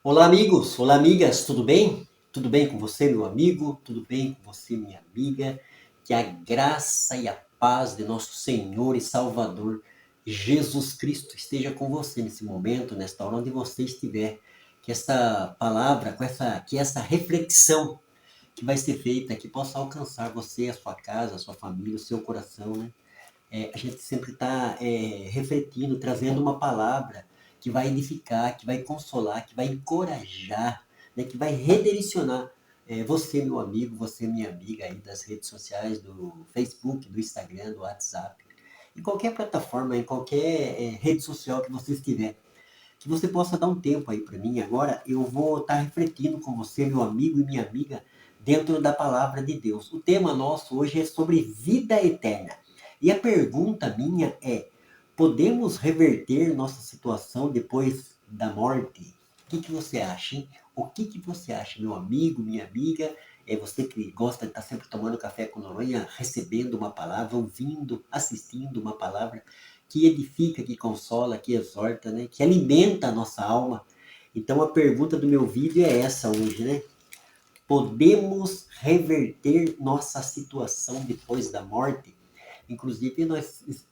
Olá, amigos! Olá, amigas! Tudo bem? Tudo bem com você, meu amigo? Tudo bem com você, minha amiga? Que a graça e a paz de nosso Senhor e Salvador Jesus Cristo esteja com você nesse momento, nesta hora onde você estiver. Que essa palavra, que essa reflexão que vai ser feita, que possa alcançar você, a sua casa, a sua família, o seu coração, né? A gente sempre está refletindo, trazendo uma palavra que vai edificar, que vai consolar, que vai encorajar, né, que vai redirecionar você, meu amigo, você, minha amiga, aí das redes sociais, do Facebook, do Instagram, do WhatsApp, em qualquer plataforma, em qualquer rede social que você estiver. Que você possa dar um tempo aí para mim. Agora eu vou estar refletindo com você, meu amigo e minha amiga, dentro da palavra de Deus. O tema nosso hoje é sobre vida eterna. E a pergunta minha é: podemos reverter nossa situação depois da morte? O que você acha, hein? O que você acha, meu amigo, minha amiga? É você que gosta de estar sempre tomando café com Noronha, recebendo uma palavra, ouvindo, assistindo uma palavra que edifica, que consola, que exorta, né? Que alimenta a nossa alma. Então a pergunta do meu vídeo é essa hoje, né? Podemos reverter nossa situação depois da morte? Inclusive,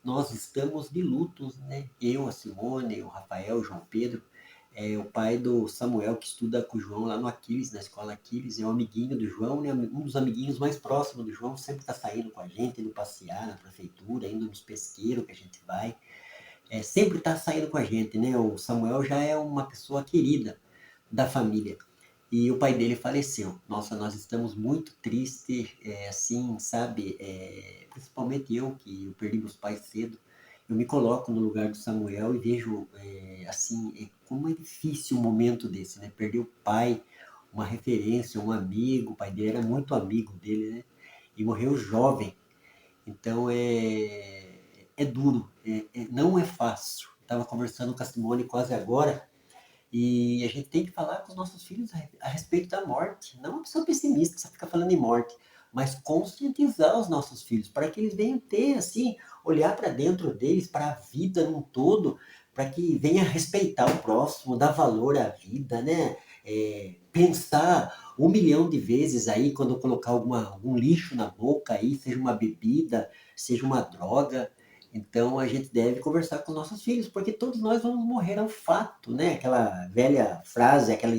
nós estamos de lutos, né? Eu, a Simone, o Rafael, o João Pedro, o pai do Samuel, que estuda com o João lá no Aquiles, na escola Aquiles, é um amiguinho do João, né? Um dos amiguinhos mais próximos do João, sempre está saindo com a gente, indo passear na prefeitura, indo nos pesqueiros que a gente vai. Sempre está saindo com a gente, né? O Samuel já é uma pessoa querida da família. E o pai dele faleceu. Nossa, nós estamos muito tristes, assim, sabe? Principalmente eu, que eu perdi meus pais cedo. Eu me coloco no lugar do Samuel e vejo, assim, como é difícil um momento desse, né? Perder o pai, uma referência, um amigo. O pai dele era muito amigo dele, né? E morreu jovem. Então é duro, não é fácil. Estava conversando com a Simone quase agora e a gente tem que falar com os nossos filhos a respeito da morte. Não uma pessoa pessimista que só fica falando em morte, mas conscientizar os nossos filhos para que eles venham ter, assim, olhar para dentro deles, para a vida num todo, para que venha respeitar o próximo, dar valor à vida, né? Pensar 1 milhão de vezes aí quando colocar algum lixo na boca aí, seja uma bebida, seja uma droga. Então a gente deve conversar com os nossos filhos, porque todos nós vamos morrer, é um fato, né? Aquela velha frase, aquela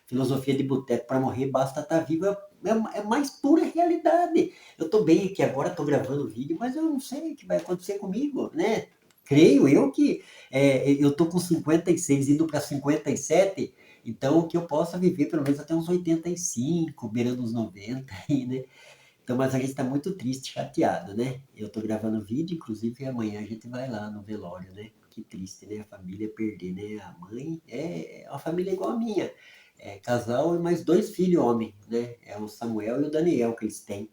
filosofia de boteco, para morrer basta estar vivo, é mais pura realidade. Eu estou bem aqui agora, estou gravando o vídeo, mas eu não sei o que vai acontecer comigo, né? Creio eu que eu estou com 56, indo para 57, então que eu possa viver pelo menos até uns 85, beirando uns 90 aí, né? Então, mas a gente está muito triste, chateado, né? Eu estou gravando vídeo, inclusive amanhã a gente vai lá no velório, né? Que triste, né? A família perder, né? A mãe é uma família igual a minha. É casal e mais 2 filhos homem, né? É o Samuel e o Daniel que eles têm.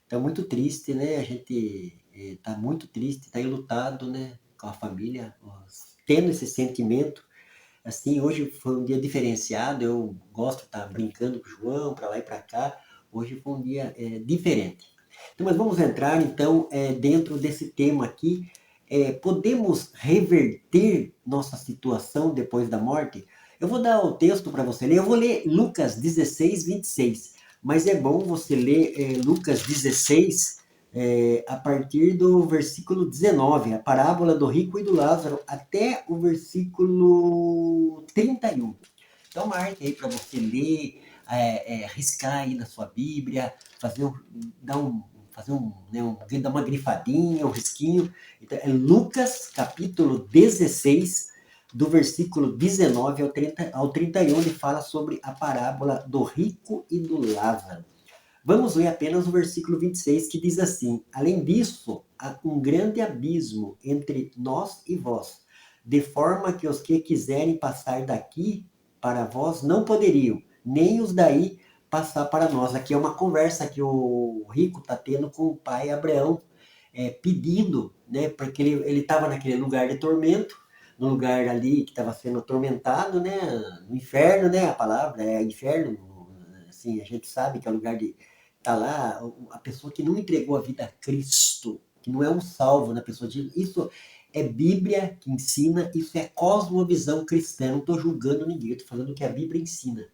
Então, muito triste, né? A gente está muito triste, está enlutado, né? Com a família, tendo esse sentimento. Assim, hoje foi um dia diferenciado, eu gosto de estar brincando com o João, para lá e para cá. Hoje foi um dia diferente. Então, mas vamos entrar, então, dentro desse tema aqui. Podemos reverter nossa situação depois da morte? Eu vou dar o texto para você ler. Eu vou ler Lucas 16, 26. Mas é bom você ler Lucas 16, a partir do versículo 19, a parábola do rico e do Lázaro, até o versículo 31. Então marque aí para você ler, riscar aí na sua Bíblia, dar um, fazer né, dar uma grifadinha, um risquinho. Então, é Lucas capítulo 16, do versículo 19 ao 31, ele fala sobre a parábola do rico e do Lázaro. Vamos ler apenas o versículo 26, que diz assim: além disso, há um grande abismo entre nós e vós, de forma que os que quiserem passar daqui para vós não poderiam, nem os daí passar para nós. Aqui é uma conversa que o rico está tendo com o pai Abraão, pedindo, né, porque ele estava naquele lugar de tormento, no lugar ali que estava sendo atormentado, né, no inferno, né, a palavra é inferno, assim, a gente sabe que é o lugar de tá lá a pessoa que não entregou a vida a Cristo, que não é um salvo na pessoa de isso, é Bíblia que ensina, isso é cosmovisão cristã. Não estou julgando ninguém, estou falando o que a Bíblia ensina.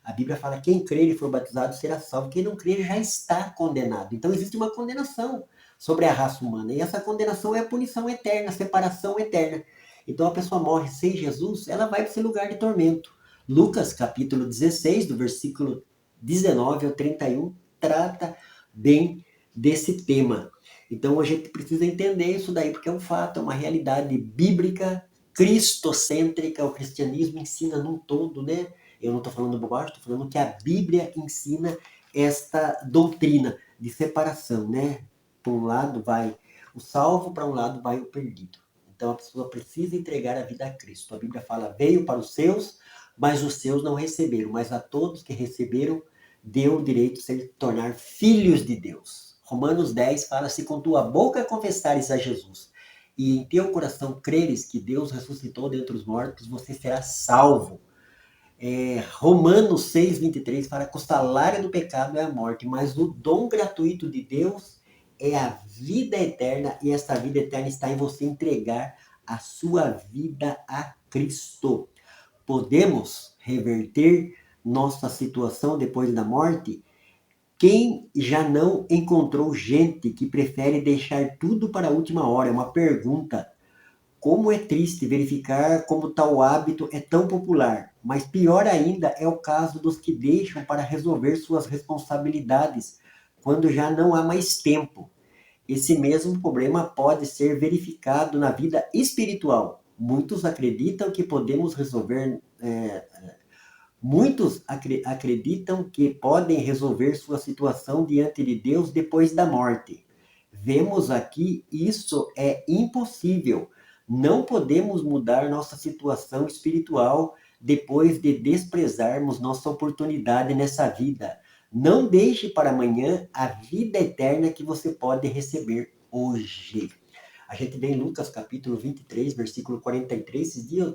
A Bíblia fala: quem crer e for batizado será salvo, quem não crer já está condenado. Então existe uma condenação sobre a raça humana, e essa condenação é a punição eterna, a separação eterna. Então a pessoa morre sem Jesus, ela vai para esse lugar de tormento. Lucas capítulo 16, do versículo 19 ao 31, trata bem desse tema. Então a gente precisa entender isso daí, porque é um fato, é uma realidade bíblica, cristocêntrica. O cristianismo ensina num todo, né? Eu não estou falando bobagem, estou falando que a Bíblia ensina esta doutrina de separação, né? Para um lado vai o salvo, para um lado vai o perdido. Então a pessoa precisa entregar a vida a Cristo. A Bíblia fala: veio para os seus, mas os seus não receberam. Mas a todos que receberam, deu o direito de se tornar filhos de Deus. Romanos 10 fala: se com tua boca confessares a Jesus e em teu coração creres que Deus ressuscitou dentre os mortos, você será salvo. Romanos 6,23 fala que o salário do pecado é a morte, mas o dom gratuito de Deus é a vida eterna, e essa vida eterna está em você entregar a sua vida a Cristo. Podemos reverter nossa situação depois da morte? Quem já não encontrou gente que prefere deixar tudo para a última hora? É uma pergunta. Como é triste verificar como tal hábito é tão popular, mas pior ainda é o caso dos que deixam para resolver suas responsabilidades quando já não há mais tempo. Esse mesmo problema pode ser verificado na vida espiritual. Muitos acreditam que podem resolver sua situação diante de Deus depois da morte. Vemos aqui, isso é impossível. Não podemos mudar nossa situação espiritual depois de desprezarmos nossa oportunidade nessa vida. Não deixe para amanhã a vida eterna que você pode receber hoje. A gente vê em Lucas capítulo 23, versículo 43. Esses dias eu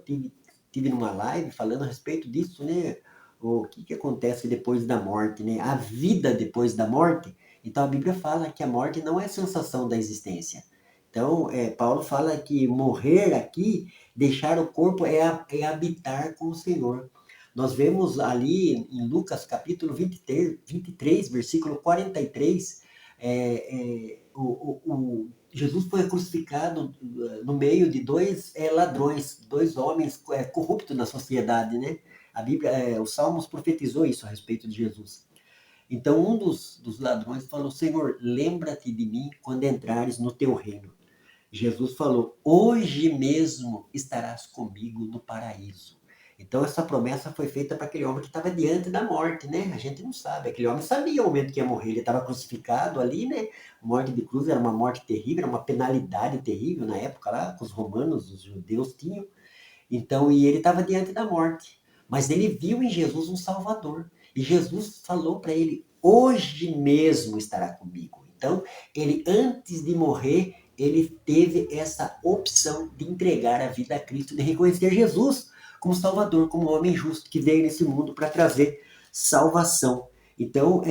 tive numa live falando a respeito disso, né? O que acontece depois da morte, né? A vida depois da morte. Então a Bíblia fala que a morte não é a sensação da existência. Então, Paulo fala que morrer aqui, deixar o corpo, é habitar com o Senhor. Nós vemos ali em Lucas capítulo 23, versículo 43, Jesus foi crucificado no meio de dois ladrões, dois homens corruptos na sociedade, né? A Bíblia, os Salmos profetizou isso a respeito de Jesus. Então um dos ladrões falou: Senhor, lembra-te de mim quando entrares no teu reino. Jesus falou: hoje mesmo estarás comigo no paraíso. Então essa promessa foi feita para aquele homem que estava diante da morte, né? A gente não sabe, aquele homem sabia o momento que ia morrer, ele estava crucificado ali, né? Morte de cruz era uma morte terrível, era uma penalidade terrível na época lá, que os romanos, os judeus tinham. Então, e ele estava diante da morte, mas ele viu em Jesus um Salvador. E Jesus falou para ele: hoje mesmo estará comigo. Então, ele, antes de morrer, ele teve essa opção de entregar a vida a Cristo, de reconhecer Jesus como Salvador, como homem justo que veio nesse mundo para trazer salvação. Então,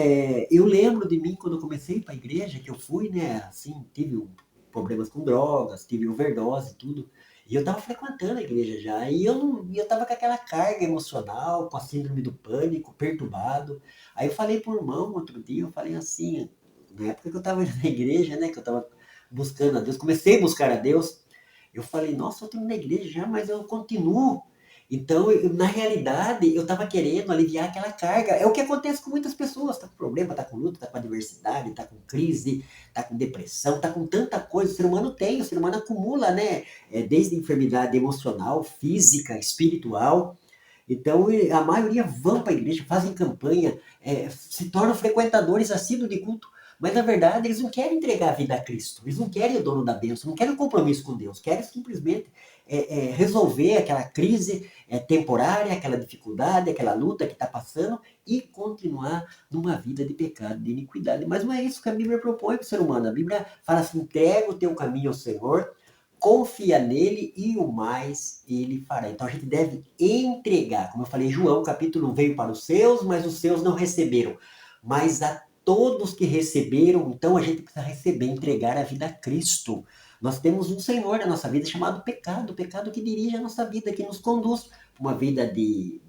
eu lembro de mim quando eu comecei para a igreja, que eu fui, né, assim, tive problemas com drogas, tive overdose e tudo. E eu estava frequentando a igreja já, e eu estava com aquela carga emocional, com a síndrome do pânico, perturbado. Aí eu falei para o irmão outro dia, eu falei assim, na época que eu estava na igreja, né, que eu estava buscando a Deus, comecei a buscar a Deus, eu falei: nossa, eu estou na igreja já, mas eu continuo. Então, na realidade, eu estava querendo aliviar aquela carga. É o que acontece com muitas pessoas. Está com problema, está com luta, está com adversidade, está com crise, está com depressão, está com tanta coisa. O ser humano tem, o ser humano acumula, né? Desde enfermidade emocional, física, espiritual. Então, a maioria vão para a igreja, fazem campanha, se tornam frequentadores assíduos de culto, mas na verdade eles não querem entregar a vida a Cristo, eles não querem o dono da bênção, não querem o compromisso com Deus, querem simplesmente resolver aquela crise temporária, aquela dificuldade, aquela luta que está passando e continuar numa vida de pecado, de iniquidade. Mas não é isso que a Bíblia propõe para o ser humano. A Bíblia fala assim: entrega o teu caminho ao Senhor, confia nele e o mais ele fará. Então a gente deve entregar. Como eu falei, João capítulo 1 veio para os seus, mas os seus não receberam. Mas a todos que receberam, então a gente precisa receber, entregar a vida a Cristo. Nós temos um Senhor na nossa vida chamado pecado, o pecado que dirige a nossa vida, que nos conduz para uma vida de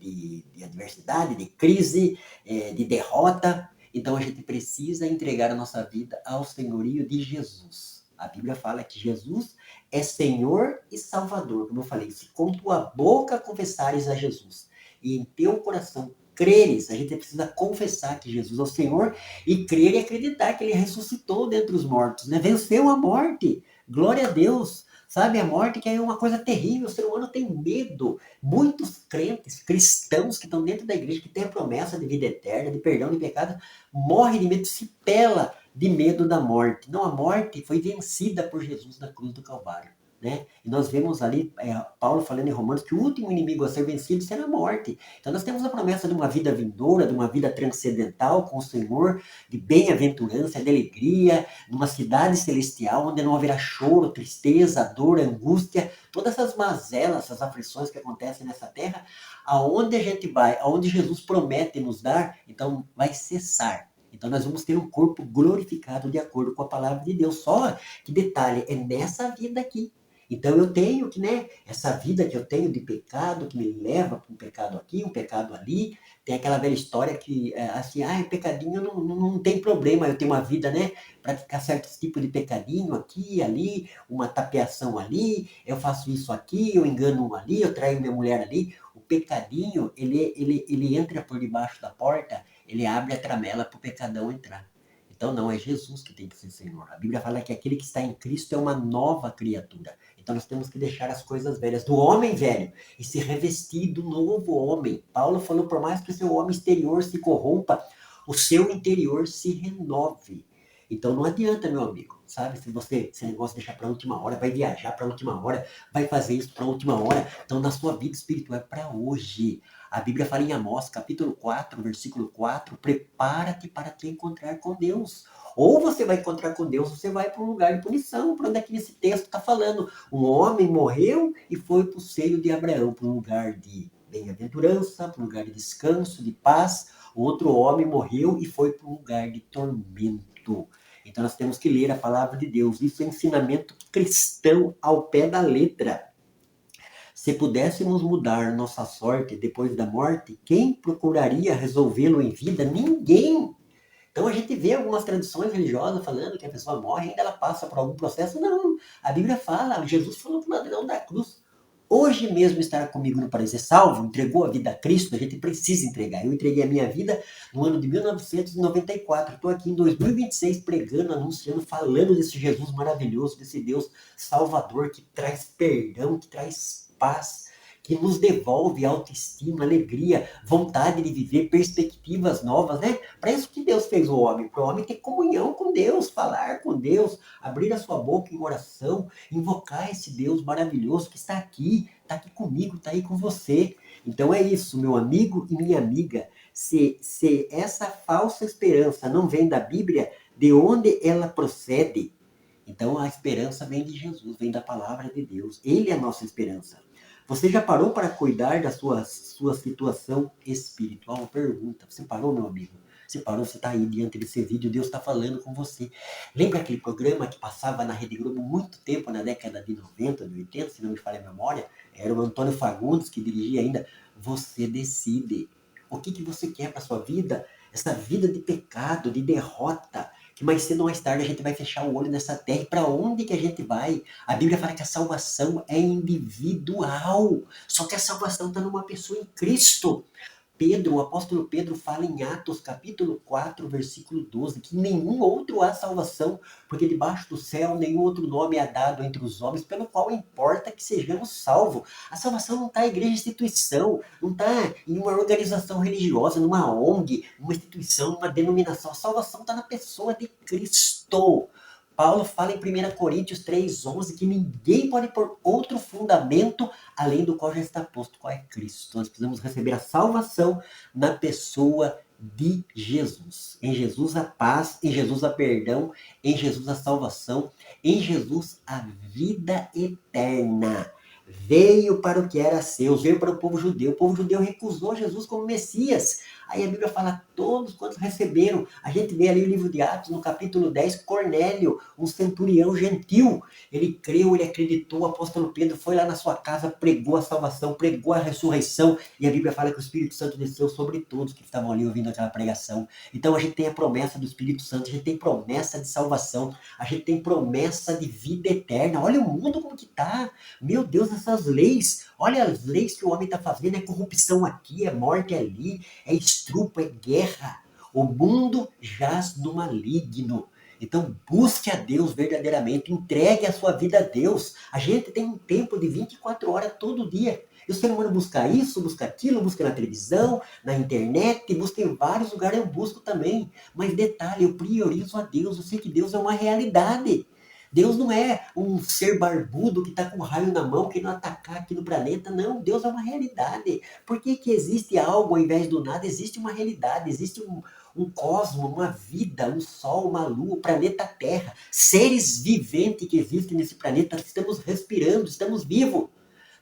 adversidade, de crise, de derrota. Então a gente precisa entregar a nossa vida ao senhorio de Jesus. A Bíblia fala que Jesus é Senhor e Salvador. Como eu falei, se com tua boca confessares a Jesus e em teu coração creres, a gente precisa confessar que Jesus é o Senhor e crer e acreditar que Ele ressuscitou dentre os mortos, né? Venceu a morte. Glória a Deus. Sabe, a morte que é uma coisa terrível, o ser humano tem medo. Muitos crentes, cristãos que estão dentro da igreja, que têm a promessa de vida eterna, de perdão de pecados, morrem de medo, se pela de medo da morte. Não, a morte foi vencida por Jesus na cruz do Calvário. Né? E nós vemos ali Paulo falando em Romanos que o último inimigo a ser vencido será a morte. Então nós temos a promessa de uma vida vindoura, de uma vida transcendental com o Senhor, de bem-aventurança, de alegria, numa cidade celestial onde não haverá choro, tristeza, dor, angústia, todas essas mazelas, essas aflições que acontecem nessa terra, aonde a gente vai, aonde Jesus promete nos dar, então vai cessar. Então nós vamos ter um corpo glorificado de acordo com a palavra de Deus. Só que detalhe, é nessa vida aqui. Então eu tenho que, né, essa vida que eu tenho de pecado, que me leva para um pecado aqui, um pecado ali, tem aquela velha história que, assim, pecadinho não tem problema, eu tenho uma vida, né, praticar certos tipos de pecadinho aqui, ali, uma tapeação ali, eu faço isso aqui, eu engano um ali, eu traio minha mulher ali. O pecadinho, ele entra por debaixo da porta, ele abre a tramela para o pecadão entrar. Então não, é Jesus que tem que ser Senhor. A Bíblia fala que aquele que está em Cristo é uma nova criatura. Então nós temos que deixar as coisas velhas do homem velho e se revestir do novo homem. Paulo falou, por mais que o seu homem exterior se corrompa, o seu interior se renove. Então não adianta, meu amigo, sabe? Se você esse negócio deixar para a última hora, vai viajar para a última hora, vai fazer isso para a última hora. Então na sua vida espiritual é para hoje. A Bíblia fala em Amós, capítulo 4, versículo 4, prepara-te para te encontrar com Deus. Ou você vai encontrar com Deus, ou você vai para um lugar de punição, para onde é que esse texto está falando. Um homem morreu e foi para o seio de Abraão, para um lugar de bem-aventurança, para um lugar de descanso, de paz. Outro homem morreu e foi para um lugar de tormento. Então nós temos que ler a palavra de Deus. Isso é ensinamento cristão ao pé da letra. Se pudéssemos mudar nossa sorte depois da morte, quem procuraria resolvê-lo em vida? Ninguém. Então a gente vê algumas tradições religiosas falando que a pessoa morre e ainda ela passa por algum processo. Não, a Bíblia fala, Jesus falou para o ladrão da cruz, hoje mesmo estará comigo no paraíso. É salvo, entregou a vida a Cristo, a gente precisa entregar. Eu entreguei a minha vida no ano de 1994. Estou aqui em 2026 pregando, anunciando, falando desse Jesus maravilhoso, desse Deus Salvador que traz perdão, que traz paz, que nos devolve autoestima, alegria, vontade de viver, perspectivas novas, né? Para isso que Deus fez o homem, para o homem ter comunhão com Deus, falar com Deus, abrir a sua boca em oração, invocar esse Deus maravilhoso que está aqui comigo, está aí com você. Então é isso, meu amigo e minha amiga. Se essa falsa esperança não vem da Bíblia, de onde ela procede? Então a esperança vem de Jesus, vem da palavra de Deus. Ele é a nossa esperança. Você já parou para cuidar da sua situação espiritual? Pergunta. Você parou, meu amigo? Você parou, você está aí diante desse vídeo, Deus está falando com você. Lembra aquele programa que passava na Rede Globo muito tempo, na década de 90, de 80, se não me falha a memória? Era o Antônio Fagundes que dirigia ainda. Você decide. O que você quer para sua vida? Essa vida de pecado, de derrota, que mais cedo ou mais tarde a gente vai fechar o olho nessa terra. E para onde que a gente vai? A Bíblia fala que a salvação é individual. Só que a salvação está numa pessoa em Cristo. Pedro, o apóstolo Pedro fala em Atos capítulo 4, versículo 12, que nenhum outro há salvação, porque debaixo do céu nenhum outro nome é dado entre os homens, pelo qual importa que sejamos salvos. A salvação não está em igreja instituição, não está em uma organização religiosa, numa ONG, numa instituição, numa denominação. A salvação está na pessoa de Cristo. Paulo fala em 1 Coríntios 3,11 que ninguém pode pôr outro fundamento além do qual já está posto, qual é Cristo. Nós precisamos receber a salvação na pessoa de Jesus. Em Jesus a paz, em Jesus a perdão, em Jesus a salvação, em Jesus a vida eterna. Veio para o que era seu, veio para o povo judeu. O povo judeu recusou Jesus como Messias. Aí a Bíblia fala, todos quantos receberam. A gente vê ali o livro de Atos, no capítulo 10, Cornélio, um centurião gentil. Ele creu, ele acreditou, o apóstolo Pedro foi lá na sua casa, pregou a salvação, pregou a ressurreição. E a Bíblia fala que o Espírito Santo desceu sobre todos que estavam ali ouvindo aquela pregação. Então a gente tem a promessa do Espírito Santo, a gente tem promessa de salvação, a gente tem promessa de vida eterna. Olha o mundo como que está. Meu Deus, essas leis, olha as leis que o homem está fazendo, é corrupção aqui, é morte ali, é estupro, é guerra. O mundo jaz no maligno. Então busque a Deus verdadeiramente, entregue a sua vida a Deus. A gente tem um tempo de 24 horas todo dia. E o ser humano busca isso, busca aquilo, busca na televisão, na internet, busca em vários lugares, eu busco também. Mas detalhe, eu priorizo a Deus, eu sei que Deus é uma realidade. Deus não é um ser barbudo que está com um raio na mão querendo atacar aqui no planeta. Não, Deus é uma realidade. Por que que existe algo ao invés do nada? Existe uma realidade, existe um cosmo, uma vida, um sol, uma lua, o planeta Terra. Seres viventes que existem nesse planeta, estamos respirando, estamos vivos.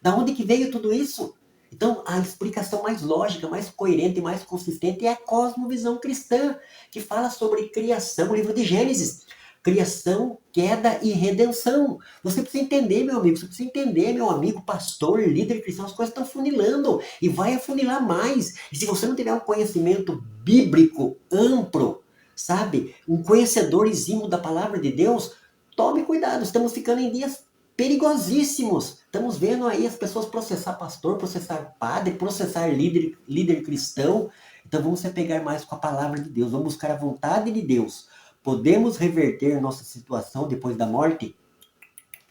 Da onde que veio tudo isso? Então, a explicação mais lógica, mais coerente e mais consistente é a cosmovisão cristã, que fala sobre criação, o livro de Gênesis. Criação, queda e redenção. Você precisa entender, meu amigo, você precisa entender, meu amigo, pastor, líder cristão, as coisas estão funilando e vai afunilar mais. E se você não tiver um conhecimento bíblico amplo, sabe, um conhecedor exímio da palavra de Deus, tome cuidado, estamos ficando em dias perigosíssimos. Estamos vendo aí as pessoas processar pastor, processar padre, processar líder cristão. Então vamos se apegar mais com a palavra de Deus, vamos buscar a vontade de Deus. Podemos reverter nossa situação depois da morte?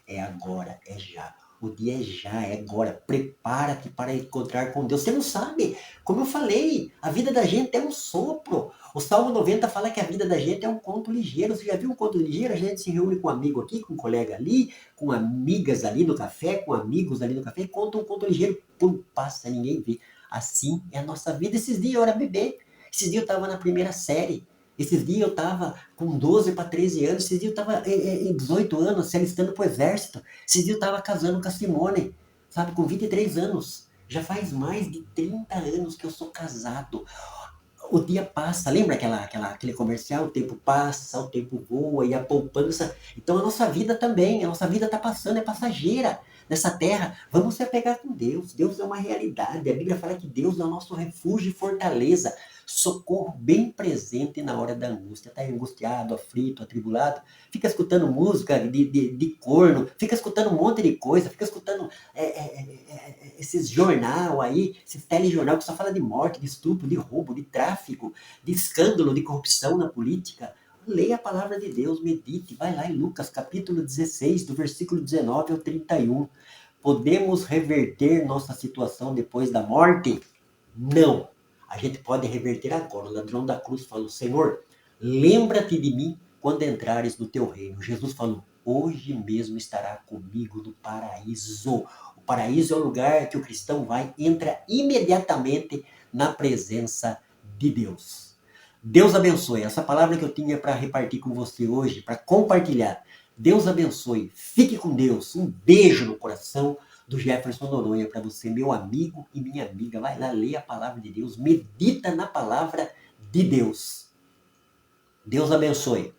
É agora, é já. O dia é já, é agora. Prepara-te para encontrar com Deus. Você não sabe, como eu falei, a vida da gente é um sopro. O Salmo 90 fala que a vida da gente é um conto ligeiro. Você já viu um conto ligeiro? A gente se reúne com um amigo aqui, com um colega ali, com amigas ali no café, com amigos ali no café, e conta um conto ligeiro. Pum, passa, ninguém vê. Assim é a nossa vida. Esses dias eu era bebê. Esses dias eu estava na primeira série. Esses dias eu estava com 12 para 13 anos, esses dias eu estava em 18 anos, se alistando para o exército. Esses dias eu estava casando com a Simone, sabe, com 23 anos. Já faz mais de 30 anos que eu sou casado. O dia passa, lembra aquele comercial? O tempo passa, o tempo voa e a poupança. Então a nossa vida também, a nossa vida está passando, é passageira nessa terra. Vamos se apegar com Deus. Deus é uma realidade. A Bíblia fala que Deus é o nosso refúgio e fortaleza, socorro bem presente na hora da angústia. Está angustiado, aflito, atribulado, fica escutando música de corno, fica escutando um monte de coisa, fica escutando esses jornal aí, esses telejornal que só fala de morte, de estupro, de roubo, de tráfico, de escândalo, de corrupção na política. Leia a palavra de Deus, medite, vai lá em Lucas capítulo 16, do versículo 19 ao 31. Podemos reverter nossa situação depois da morte? Não. A gente pode reverter agora. O ladrão da cruz falou, Senhor, lembra-te de mim quando entrares no teu reino. Jesus falou, hoje mesmo estará comigo no paraíso. O paraíso é o lugar que o cristão vai, entra imediatamente na presença de Deus. Deus abençoe. Essa palavra que eu tinha para repartir com você hoje, para compartilhar. Deus abençoe. Fique com Deus. Um beijo no coração do Jefferson Noronha para você, meu amigo e minha amiga. Vai lá, lê a palavra de Deus, medita na palavra de Deus. Deus abençoe.